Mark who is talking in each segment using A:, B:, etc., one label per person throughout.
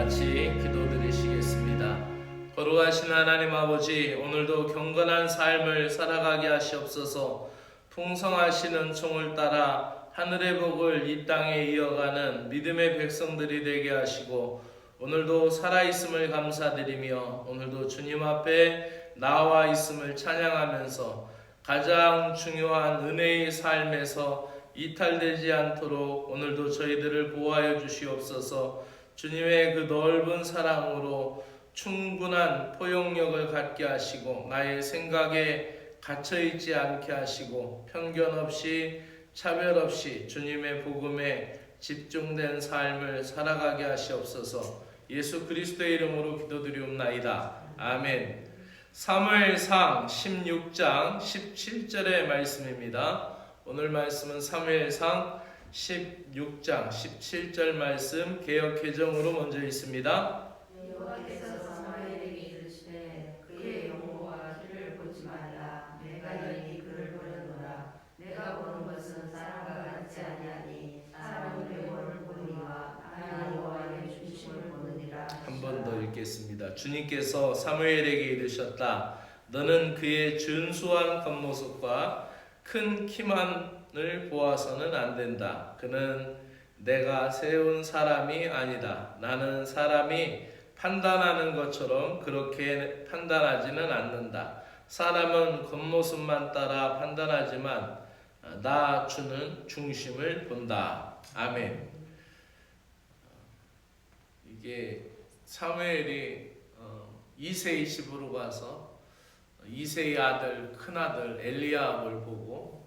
A: 같이 기도드리시겠습니다. 거룩하신 하나님 아버지, 오늘도 경건한 삶을 살아가게 하시옵소서. 풍성하시는 총을 따라 하늘의 복을 이 땅에 이어가는 믿음의 백성들이 되게 하시고, 오늘도 살아있음을 감사드리며 오늘도 주님 앞에 나와 있음을 찬양하면서 가장 중요한 은혜의 삶에서 이탈되지 않도록 오늘도 저희들을 보호하여 주시옵소서. 주님의 그 넓은 사랑으로 충분한 포용력을 갖게 하시고, 나의 생각에 갇혀있지 않게 하시고, 편견 없이 차별 없이 주님의 복음에 집중된 삶을 살아가게 하시옵소서. 예수 그리스도의 이름으로 기도드리옵나이다. 아멘. 사무엘상 16장 17절의 말씀입니다. 오늘 말씀은 사무엘상 16장 17절 말씀 개역 개정으로 먼저 있습니다.
B: 여호와께서 사무엘에게 이르시되 그의 영모와 키를 보지 말라. 내가 너희 그를 버려놓으라. 내가 보는 것은 사람과 같지 아니하니 사람은 외모를 보니와 하나님 여호와의 중심을 보느니라.
A: 한 번 더 읽겠습니다. 주님께서 사무엘에게 이르셨다. 너는 그의 준수한 겉모습과 큰 키만을 보아서는 안 된다. 그는 내가 세운 사람이 아니다. 나는 사람이 판단하는 것처럼 그렇게 판단하지는 않는다. 사람은 겉모습만 따라 판단하지만 나 주는 중심을 본다. 아멘. 이게 사무엘이 이새의 집으로 가서 이새의 아들 큰아들 엘리야합을 보고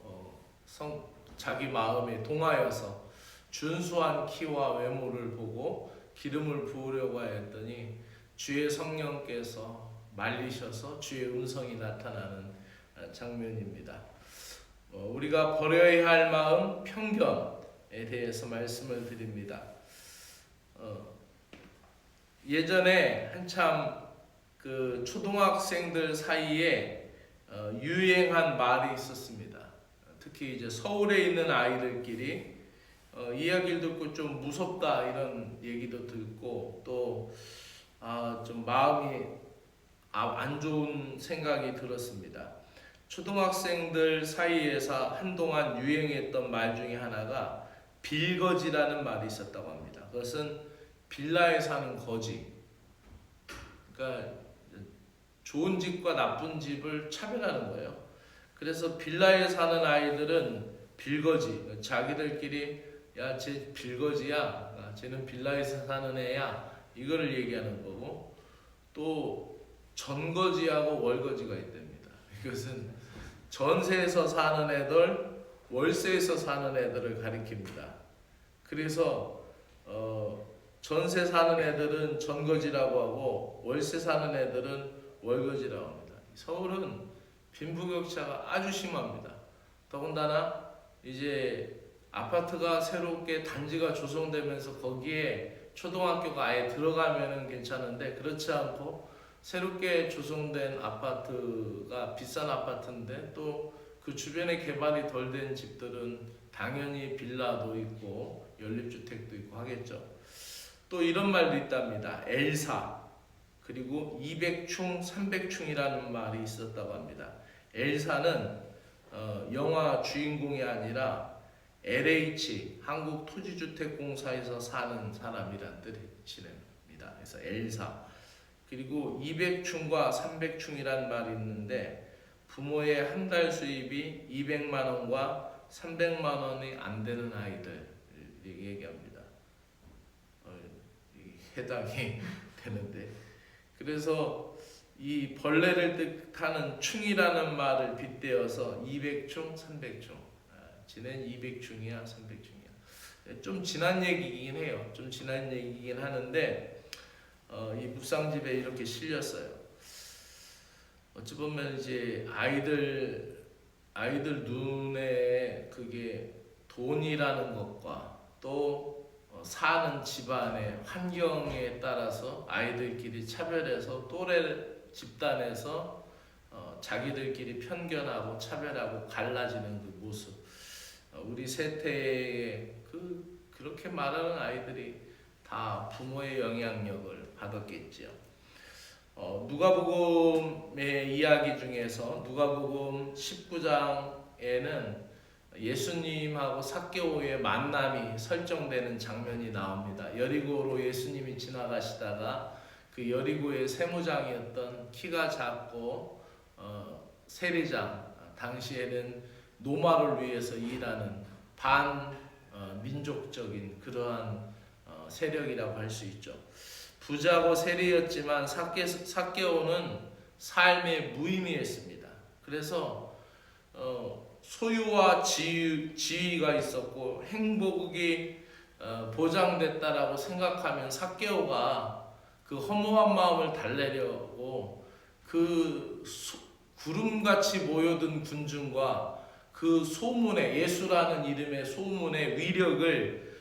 A: 자기 마음에 동하여서 준수한 키와 외모를 보고 기름을 부으려고 하였더니 주의 성령께서 말리셔서 주의 음성이 나타나는 장면입니다. 우리가 버려야 할 마음, 편견에 대해서 말씀을 드립니다. 예전에 한참 그 초등학생들 사이에 유행한 말이 있었습니다. 특히 이제 서울에 있는 아이들끼리 이야기를 듣고 좀 무섭다 이런 얘기도 듣고 또 좀 마음이 안 좋은 생각이 들었습니다. 초등학생들 사이에서 한동안 유행했던 말 중에 하나가 빌거지라는 말이 있었다고 합니다. 그것은 빌라에 사는 거지. 그러니까 좋은 집과 나쁜 집을 차별하는 거예요. 그래서 빌라에 사는 아이들은 빌거지, 자기들끼리 야, 쟤 빌거지야, 쟤는 빌라에서 사는 애야, 이거를 얘기하는 거고, 또 전거지하고 월거지가 있답니다. 이것은 전세에서 사는 애들, 월세에서 사는 애들을 가리킵니다. 그래서 전세 사는 애들은 전거지라고 하고 월세 사는 애들은 월거지라고 합니다. 서울은 빈부격차가 아주 심합니다. 더군다나 이제 아파트가 새롭게 단지가 조성되면서 거기에 초등학교가 아예 들어가면은 괜찮은데, 그렇지 않고 새롭게 조성된 아파트가 비싼 아파트인데 또 그 주변에 개발이 덜 된 집들은 당연히 빌라도 있고 연립주택도 있고 하겠죠. 또 이런 말도 있답니다. 엘사, 그리고 200충, 300충이라는 말이 있었다고 합니다. 엘사는 영화 주인공이 아니라 LH, 한국토지주택공사에서 사는 사람이란 뜻입니다. 그래서 엘사. 그리고 200충과 300충이란 말이 있는데, 부모의 한 달 수입이 200만 원과 300만 원이 안 되는 아이들 얘기합니다. 해당이 되는데, 그래서 이 벌레를 뜻하는 충이라는 말을 빗대어서 200충, 300충. 지는 200충이야, 300충이야. 좀 지난 얘기이긴 해요. 좀 지난 얘기이긴 하는데 이 묵상집에 이렇게 실렸어요. 어찌 보면 이제 아이들 눈에 그게 돈이라는 것과 또 사는 집안의 환경에 따라서 아이들끼리 차별해서 또래 집단에서 자기들끼리 편견하고 차별하고 갈라지는 그 모습, 우리 세태에 그렇게 말하는 아이들이 다 부모의 영향력을 받았겠지요. 누가복음의 이야기 중에서 누가복음 19장에는 예수님하고 삭개오의 만남이 설정되는 장면이 나옵니다. 여리고로 예수님이 지나가시다가 그 여리고의 세무장이었던 키가 작고 세리장, 당시에는 노마를 위해서 일하는 민족적인 그러한 세력이라고 할 수 있죠. 부자고 세리였지만 삭개오는 삶에 무의미했습니다. 그래서 소유와 지위가 있었고 행복이 보장됐다라고 생각하면 삭개오가 그 허무한 마음을 달래려고 그 구름같이 모여든 군중과 그 소문의 예수라는 이름의 소문의 위력을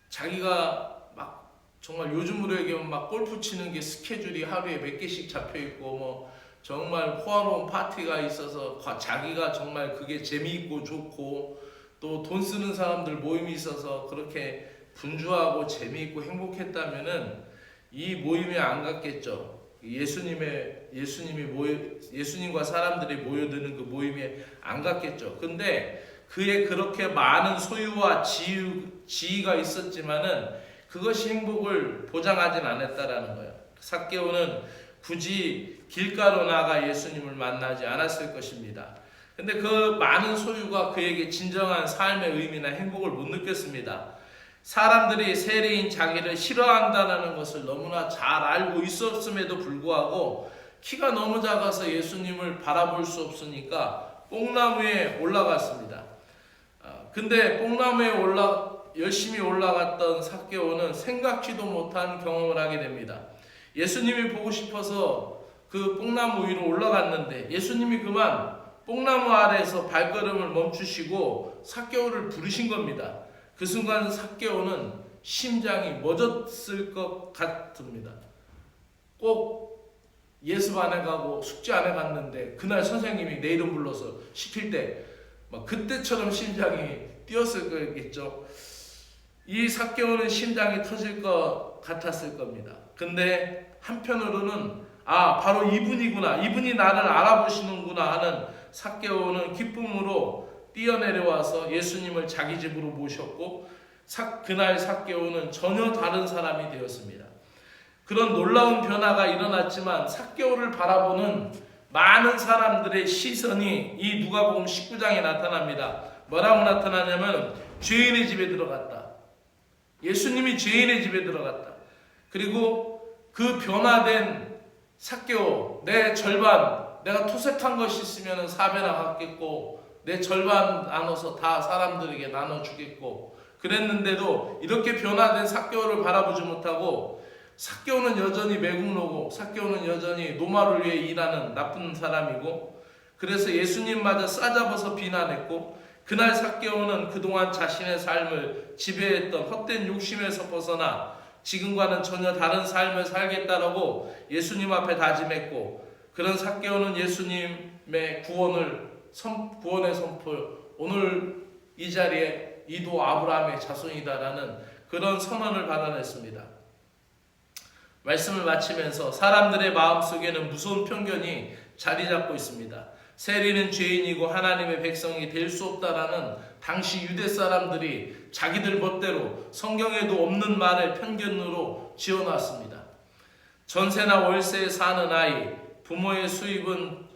A: 자기가 막 정말 요즘으로 얘기하면 막 골프 치는 게 스케줄이 하루에 몇 개씩 잡혀 있고 뭐 정말 호화로운 파티가 있어서 자기가 정말 그게 재미있고 좋고 또 돈 쓰는 사람들 모임이 있어서 그렇게 분주하고 재미있고 행복했다면은 이 모임에 안 갔겠죠. 예수님과 사람들이 모여드는 그 모임에 안 갔겠죠. 근데 그의 그렇게 많은 소유와 지위가 있었지만은 그것이 행복을 보장하진 않았다라는 거예요. 삭개오는 굳이 길가로 나가 예수님을 만나지 않았을 것입니다. 근데 그 많은 소유가 그에게 진정한 삶의 의미나 행복을 못 느꼈습니다. 사람들이 세리인 자기를 싫어한다는 것을 너무나 잘 알고 있었음에도 불구하고 키가 너무 작아서 예수님을 바라볼 수 없으니까 뽕나무에 올라갔습니다. 근데 뽕나무에 열심히 올라갔던 삭개오는 생각지도 못한 경험을 하게 됩니다. 예수님이 보고 싶어서 그 뽕나무 위로 올라갔는데 예수님이 그만 뽕나무 아래에서 발걸음을 멈추시고 삭개오를 부르신 겁니다. 그 순간 삭개오는 심장이 멎었을 것 같습니다. 꼭 예습안에 가고 숙제안에 갔는데 그날 선생님이 내 이름 불러서 시킬 때 막 그때처럼 심장이 뛰었을 거겠죠. 이 삭개오는 심장이 터질 것 같았을 겁니다. 근데 한편으로는 바로 이분이구나, 이분이 나를 알아보시는구나 하는 삭개오는 기쁨으로 뛰어내려와서 예수님을 자기 집으로 모셨고 그날 삭개오는 전혀 다른 사람이 되었습니다. 그런 놀라운 변화가 일어났지만 삭개오를 바라보는 많은 사람들의 시선이 이 누가복음 19장에 나타납니다. 뭐라고 나타나냐면 죄인의 집에 들어갔다. 예수님이 죄인의 집에 들어갔다. 그리고 그 변화된 삭개오, 내 절반, 내가 토색한 것이 있으면 4배나 갚겠고 내 절반 나눠서 다 사람들에게 나눠주겠고 그랬는데도 이렇게 변화된 삭개오를 바라보지 못하고 삭개오는 여전히 매국노고 삭개오는 여전히 노마를 위해 일하는 나쁜 사람이고 그래서 예수님마저 싸잡아서 비난했고 그날 삭개오는 그동안 자신의 삶을 지배했던 헛된 욕심에서 벗어나 지금과는 전혀 다른 삶을 살겠다라고 예수님 앞에 다짐했고 그런 삭개오는 예수님의 구원의 선포, 오늘 이 자리에 이도 아브라함의 자손이다라는 그런 선언을 받아냈습니다. 말씀을 마치면서 사람들의 마음속에는 무서운 편견이 자리 잡고 있습니다. 세리는 죄인이고 하나님의 백성이 될 수 없다라는 당시 유대 사람들이 자기들 멋대로 성경에도 없는 말을 편견으로 지어놨습니다. 전세나 월세에 사는 아이, 부모의 수입은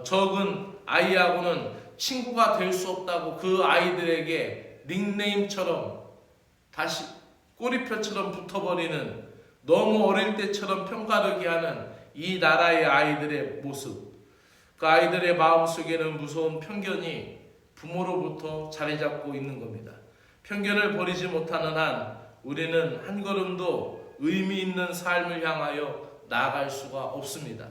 A: 적은 아이하고는 친구가 될 수 없다고 그 아이들에게 닉네임처럼 다시 꼬리표처럼 붙어버리는 너무 어릴 때처럼 평가르게 하는 이 나라의 아이들의 모습, 그 아이들의 마음속에는 무서운 편견이 부모로부터 자리 잡고 있는 겁니다. 편견을 버리지 못하는 한 우리는 한 걸음도 의미 있는 삶을 향하여 나아갈 수가 없습니다.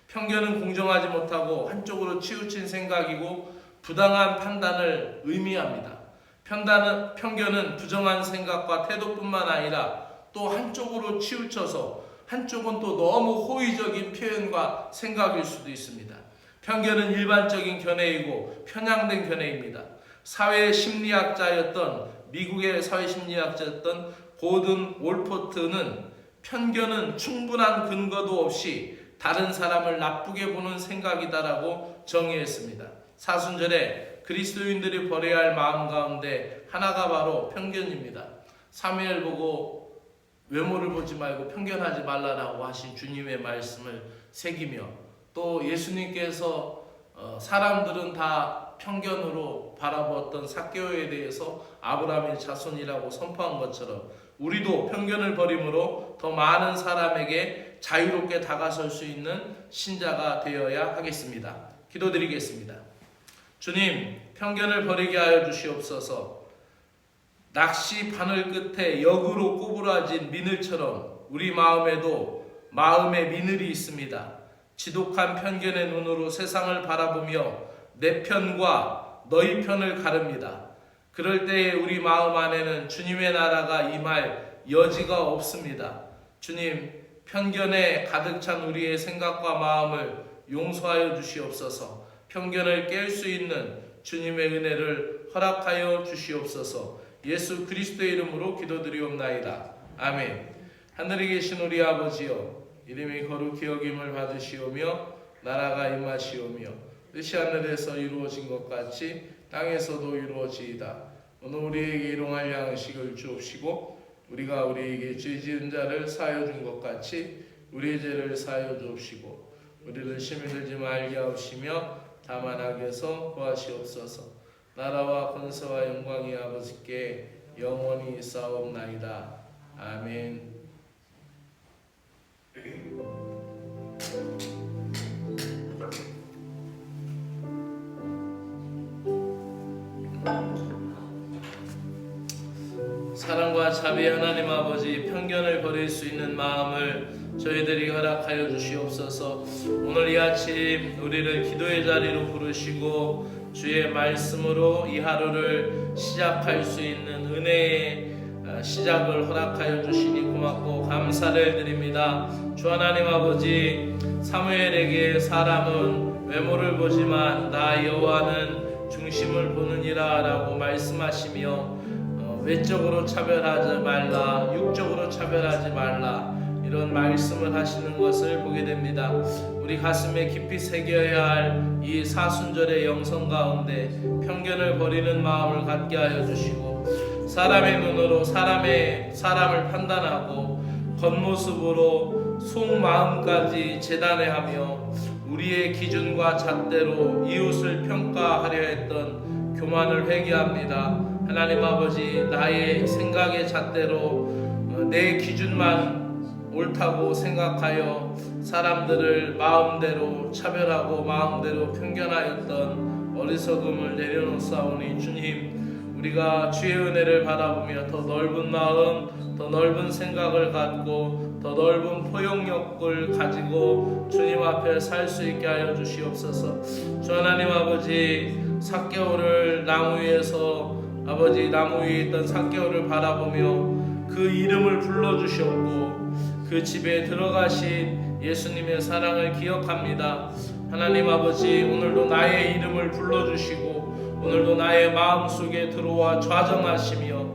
A: 편견은 공정하지 못하고 한쪽으로 치우친 생각이고 부당한 판단을 의미합니다. 편견은 부정한 생각과 태도뿐만 아니라 또 한쪽으로 치우쳐서 한쪽은 또 너무 호의적인 표현과 생각일 수도 있습니다. 편견은 일반적인 견해이고 편향된 견해입니다. 미국의 사회심리학자였던 고든 올포트는 편견은 충분한 근거도 없이 다른 사람을 나쁘게 보는 생각이다라고 정의했습니다. 사순절에 그리스도인들이 버려야 할 마음 가운데 하나가 바로 편견입니다. 사무엘 보고 외모를 보지 말고 편견하지 말라라고 하신 주님의 말씀을 새기며, 또 예수님께서 사람들은 다 편견으로 바라보았던 삭개오에 대해서 아브라함의 자손이라고 선포한 것처럼 우리도 편견을 버림으로 더 많은 사람에게 자유롭게 다가설 수 있는 신자가 되어야 하겠습니다. 기도드리겠습니다. 주님, 편견을 버리게 하여 주시옵소서. 낚시 바늘 끝에 역으로 꼬부라진 미늘처럼 우리 마음에도 마음의 미늘이 있습니다. 지독한 편견의 눈으로 세상을 바라보며 내 편과 너희 편을 가릅니다. 그럴 때에 우리 마음 안에는 주님의 나라가 임할 여지가 없습니다. 주님, 편견에 가득 찬 우리의 생각과 마음을 용서하여 주시옵소서. 편견을 깰 수 있는 주님의 은혜를 허락하여 주시옵소서. 예수 그리스도의 이름으로 기도드리옵나이다. 아멘. 하늘에 계신 우리 아버지여, 이름이 거룩히 여김을 받으시오며 나라가 임하시오며 뜻이 하늘에서 이루어진 것 같이 땅에서도 이루어지이다. 오늘 우리에게 일용할 양식을 주옵시고 우리가 우리에게 죄 지은 자를 사하여 준 것 같이 우리의 죄를 사하여 주옵시고 우리를 시험에 들지 말게 하옵시며 다만 악에서 구하시옵소서. 나라와 권세와 영광이 아버지께 영원히 있사옵나이다. 아멘. 사랑과 자비 하나님 아버지, 편견을 버릴 수 있는 마음을 저희들이 허락하여 주시옵소서. 오늘 이 아침 우리를 기도의 자리로 부르시고 주의 말씀으로 이 하루를 시작할 수 있는 은혜의 시작을 허락하여 주시니 고맙고 감사를 드립니다. 주 하나님 아버지, 사무엘에게 사람은 외모를 보지만 나 여호와는 중심을 보느니라 라고 말씀하시며 외적으로 차별하지 말라, 육적으로 차별하지 말라, 이런 말씀을 하시는 것을 보게 됩니다. 우리 가슴에 깊이 새겨야 할 이 사순절의 영성 가운데 편견을 버리는 마음을 갖게 하여 주시고 사람의 눈으로 사람을 판단하고 겉모습으로 속마음까지 재단해하며 우리의 기준과 잣대로 이웃을 평가하려 했던 교만을 회개합니다. 하나님 아버지, 나의 생각의 잣대로 내 기준만 옳다고 생각하여 사람들을 마음대로 차별하고 마음대로 편견하였던 어리석음을 내려놓사오니 주님, 우리가 주의 은혜를 바라보며 더 넓은 마음, 더 넓은 생각을 갖고 더 넓은 포용력을 가지고 주님 앞에 살 수 있게 하여 주시옵소서. 주 하나님 아버지, 삭개오를 나무 위에서 나무 위에 있던 삭개오를 바라보며 그 이름을 불러주셨고 그 집에 들어가신 예수님의 사랑을 기억합니다. 하나님 아버지, 오늘도 나의 이름을 불러주시고 오늘도 나의 마음속에 들어와 좌정하시며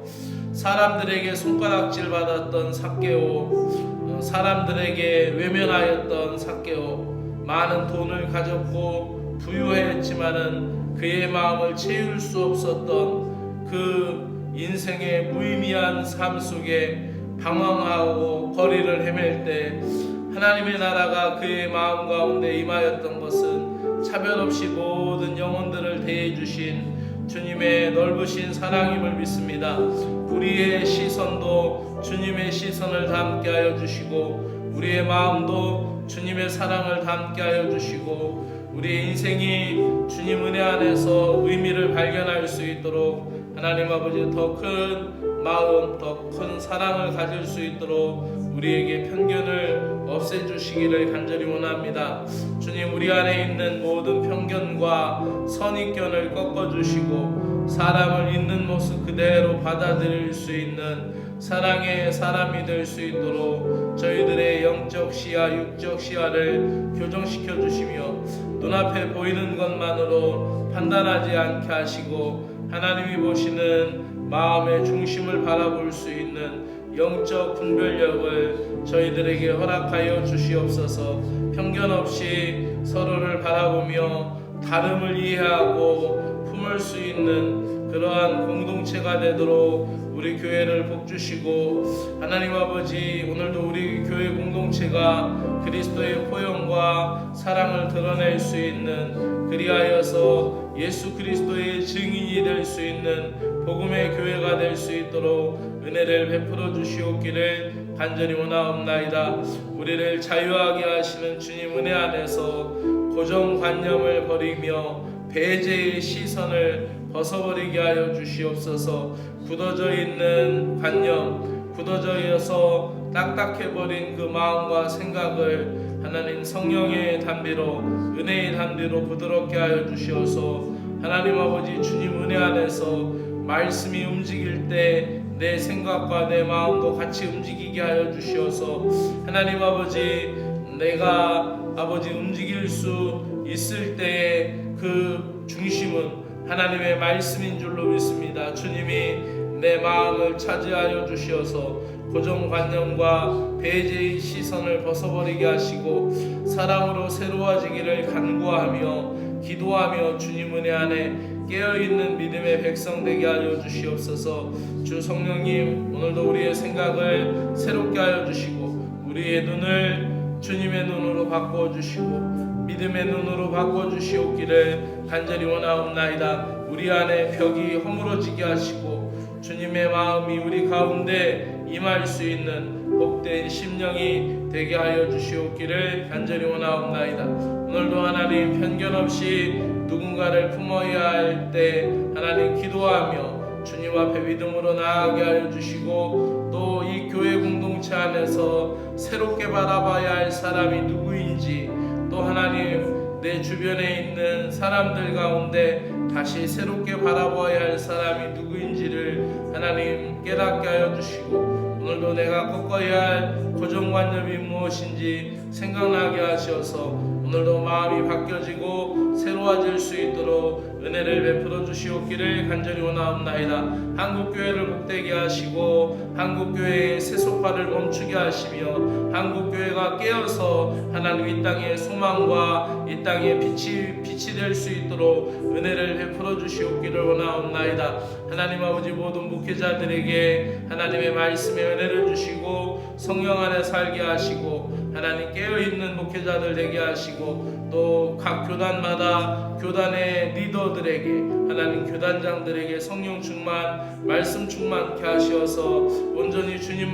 A: 사람들에게 손가락질 받았던 삭개오, 사람들에게 외면하였던 삭개오, 많은 돈을 가졌고 부유했지만은 그의 마음을 채울 수 없었던 그 인생의 무의미한 삶 속에 방황하고 거리를 헤맬 때 하나님의 나라가 그의 마음 가운데 임하였던 것은 차별 없이 모든 영혼들을 대해 주신 주님의 넓으신 사랑임을 믿습니다. 우리의 시선도 주님의 시선을 담게 하여 주시고 우리의 마음도 주님의 사랑을 담게 하여 주시고 우리의 인생이 주님 은혜 안에서 의미를 발견할 수 있도록 하나님 아버지 더 큰 마음, 더 큰 사랑을 가질 수 있도록 우리에게 편견을 없애주시기를 간절히 원합니다. 주님, 우리 안에 있는 모든 편견과 선입견을 꺾어주시고 사람을 있는 모습 그대로 받아들일 수 있는 사랑의 사람이 될 수 있도록 저희들의 영적 시야, 육적 시야를 교정시켜 주시며 눈앞에 보이는 것만으로 판단하지 않게 하시고 하나님이 보시는 마음의 중심을 바라볼 수 있는 영적 분별력을 저희들에게 허락하여 주시옵소서. 편견 없이 서로를 바라보며 다름을 이해하고 품을 수 있는 그러한 공동체가 되도록 우리 교회를 복주시고, 하나님 아버지, 오늘도 우리 교회 공동체가 그리스도의 포용과 사랑을 드러낼 수 있는, 그리하여서 예수 그리스도의 증인이 될 수 있는 복음의 교회가 될 수 있도록 은혜를 베풀어 주시옵기를 간절히 원하옵나이다. 우리를 자유하게 하시는 주님 은혜 안에서 고정관념을 버리며 배제의 시선을 벗어버리게 하여 주시옵소서. 굳어져 있는 관념, 굳어져서 딱딱해버린 그 마음과 생각을 하나님 성령의 담비로, 은혜의 담비로 부드럽게 하여 주시어서 하나님 아버지, 주님 은혜 안에서 말씀이 움직일 때 내 생각과 내 마음도 같이 움직이게 하여 주시어서 하나님 아버지, 내가 아버지 움직일 수 있을 때의 그 중심은 하나님의 말씀인 줄로 믿습니다. 주님이 내 마음을 차지하여 주시어서 고정관념과 배제의 시선을 벗어버리게 하시고 사랑으로 새로워지기를 간구하며 기도하며 주님 은혜 안에 깨어있는 믿음의 백성 되게 하여 주시옵소서. 주 성령님, 오늘도 우리의 생각을 새롭게 하여 주시고 우리의 눈을 주님의 눈으로 바꿔주시고 믿음의 눈으로 바꿔주시옵기를 간절히 원하옵나이다. 우리 안에 벽이 허물어지게 하시고 주님의 마음이 우리 가운데 임할 수 있는 복된 심령이 되게 하여 주시옵기를 간절히 원하옵나이다. 오늘도 하나님 편견 없이 누군가를 품어야 할 때 하나님 기도하며 주님 앞에 믿음으로 나아가게 하여 주시고, 또 이 교회 공동체 안에서 새롭게 바라봐야 할 사람이 누구인지, 또 하나님 내 주변에 있는 사람들 가운데 다시 새롭게 바라봐야 할 사람이 누구인지를 하나님 깨닫게 하여 주시고, 오늘도 내가 꺾어야 할 고정관념이 무엇인지 생각나게 하셔서 오늘도 마음이 바뀌어지고 새로워질 수 있도록 은혜를 베풀어 주시옵기를 간절히 원하옵나이다. 한국교회를 복되게 하시고 한국교회의 세속화를 멈추게 하시며 한국교회가 깨어서 하나님 이 땅의 소망과 이 땅의 빛이 될 수 있도록 은혜를 베풀어 주시옵기를 원하옵나이다. 하나님 아버지, 모든 목회자들에게 하나님의 말씀의 은혜를 주시고 성령 안에 살게 하시고 하나님 깨어있는 목회자들 되게 하시고, 또 각 교단마다 교단의 리더들에게 하나님 교단장들에게 성령 충만, 말씀 충만케 하시어서 온전히 주님만